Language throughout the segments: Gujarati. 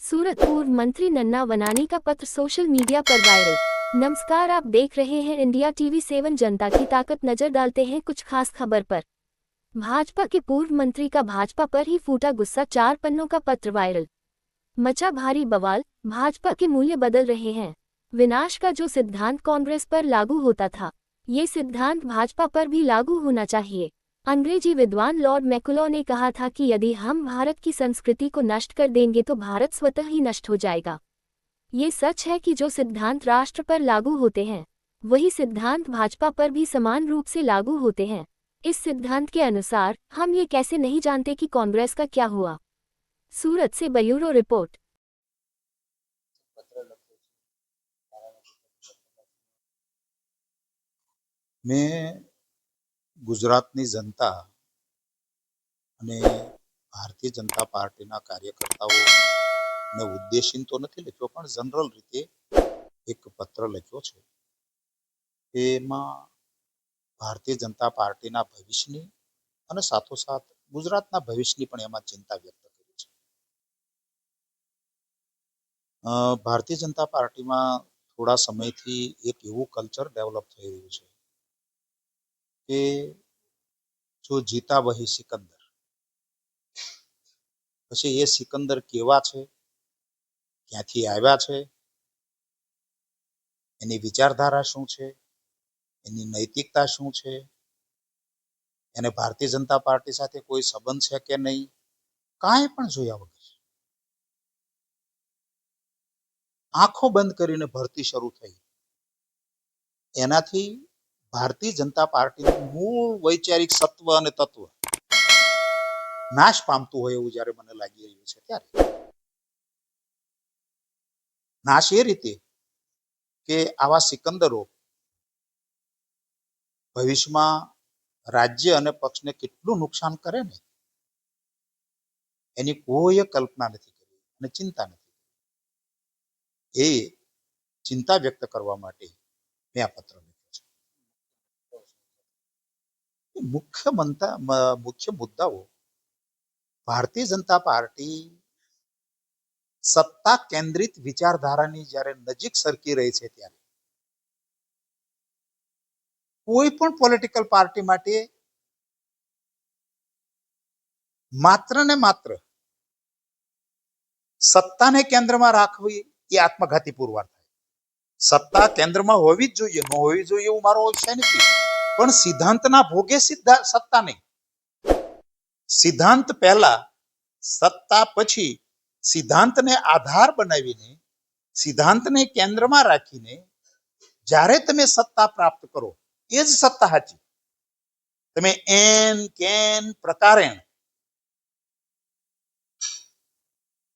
सूरत पूर्व मंत्री नन्ना वनानी का पत्र सोशल मीडिया पर वायरल। नमस्कार, आप देख रहे हैं इंडिया टीवी 7 जनता की ताकत। नजर डालते हैं कुछ खास खबर पर। भाजपा के पूर्व मंत्री का भाजपा पर ही फूटा गुस्सा, 4 पन्नों का पत्र वायरल। मचा भारी बवाल, भाजपा के मूल्य बदल रहे हैं। विनाश का जो सिद्धांत कांग्रेस पर लागू होता था, ये सिद्धांत भाजपा पर भी लागू होना चाहिए। अंग्रेजी विद्वान लॉर्ड मैकुलॉ ने कहा था कि यदि हम भारत की संस्कृति को नष्ट कर देंगे तो भारत स्वतः ही नष्ट हो जाएगा। ये सच है कि जो सिद्धांत राष्ट्र पर लागू होते हैं, वही सिद्धांत भाजपा पर भी समान रूप से लागू होते हैं। इस सिद्धांत के अनुसार हम ये कैसे नहीं जानते कि कांग्रेस का क्या हुआ। सूरत से ब्यूरो रिपोर्ट। मैं गुजरातनी जनता અને ભારતીય જનતા પાર્ટીના કાર્યકર્તાઓને ઉદ્દેશીને તો નથી લખ્યો, પણ જનરલ રીતે એક પત્ર લખ્યો છે. એમાં ભારતીય જનતા પાર્ટીના ભવિષ્યની અને સાથોસાથ ગુજરાતના ભવિષ્યની પણ એમાં ચિંતા વ્યક્ત કરી છે. ભારતીય જનતા પાર્ટીમાં થોડા સમયથી એક એવું કલ્ચર ડેવલપ થઈ રહ્યું છે કે જો જીતા વહી સિકંદર. પછી એ સિકંદર કેવા છે, ક્યાંથી આવ્યા છે, એની વિચારધારા શું છે, એની નૈતિકતા શું છે, એને ભારતીય જનતા પાર્ટી સાથે કોઈ સંબંધ છે કે નહીં, કાંઈ પણ જોયા વગર આંખો બંધ કરીને ભરતી શરૂ થઈ. એનાથી ભારતીય જનતા પાર્ટીનું મૂળ વૈચારિક સત્વ અને તત્વ નાશ પામતું હોય એવું જ્યારે મને લાગી રહ્યું છે, ત્યારે નાશ એ રીતે કે આવા સિકંદરો ભવિષ્યમાં રાજ્ય અને પક્ષને કેટલું નુકસાન કરે ને એની કોઈ કલ્પના નથી કરી અને ચિંતા નથી. એ ચિંતા વ્યક્ત કરવા માટે મેં આ પત્ર લખ્યો છે. મુખ્ય મુદ્દાઓ: ભારતીય જનતા પાર્ટી સત્તા કેન્દ્રિત વિચારધારાની જ્યારે નજીક સરકી રહી છે, ત્યારે કોઈ પણ પોલિટિકલ પાર્ટી માટે માત્ર ને માત્ર સત્તાને કેન્દ્રમાં રાખવી એ આત્મઘાતી પુરવાર થાય. સત્તા કેન્દ્રમાં હોવી જ જોઈએ, ન હોવી જોઈએ એવું મારો વિષય નથી, પણ સિદ્ધાંતના ભોગે સત્તા નહીં. સિદ્ધાંત પહેલા, સત્તા પછી. સિદ્ધાંતને આધાર બનાવીને, સિદ્ધાંતને કેન્દ્રમાં રાખીને જ્યારે તમે સત્તા પ્રાપ્ત કરો, એ જ સત્તા સાચી. તમે એન કેન પ્રકારે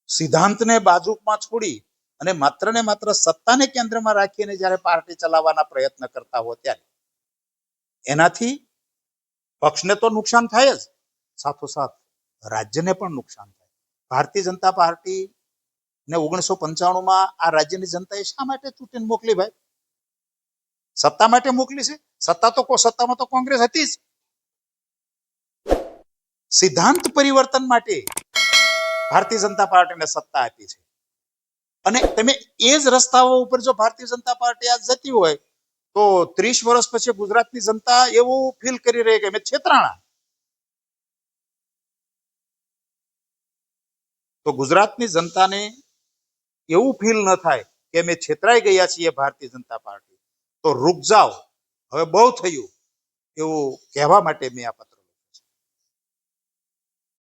સિદ્ધાંતને બાજુમાં છોડી અને માત્ર ને માત્ર સત્તાને કેન્દ્રમાં રાખીને જ્યારે પાર્ટી ચલાવવાના પ્રયત્ન કરતા હો, ત્યારે એનાથી પક્ષને તો નુકસાન થાય જ, સાથોસાથ રાજ્યને પણ નુકસાન થાય. ભારતીય જનતા પાર્ટી ને 1995 આ રાજ્યની જનતાએ શા માટે ચૂંટીને મોકલી? ભાઈ, સત્તા માટે મોકલી છે. સત્તામાં તો કોંગ્રેસ હતી જ. સિદ્ધાંત પરિવર્તન માટે ભારતીય જનતા પાર્ટીને સત્તા આપી છે. અને તમે એ જ રસ્તાઓ ઉપર જો ભારતીય જનતા પાર્ટી આજ જતી હોય, તો 30 વર્ષ પછી ગુજરાતની જનતા એવું ફીલ કરી રહી કે અમે છેતરાણા. તો ગુજરાતની જનતાને એવું ફીલ ન થાય કે અમે છેતરાઈ ગયા છીએ ભારતીય જનતા પાર્ટી, તો રૂક જાઓ, હવે બહુ થયું એવું કહેવા માટે મેં આ પત્ર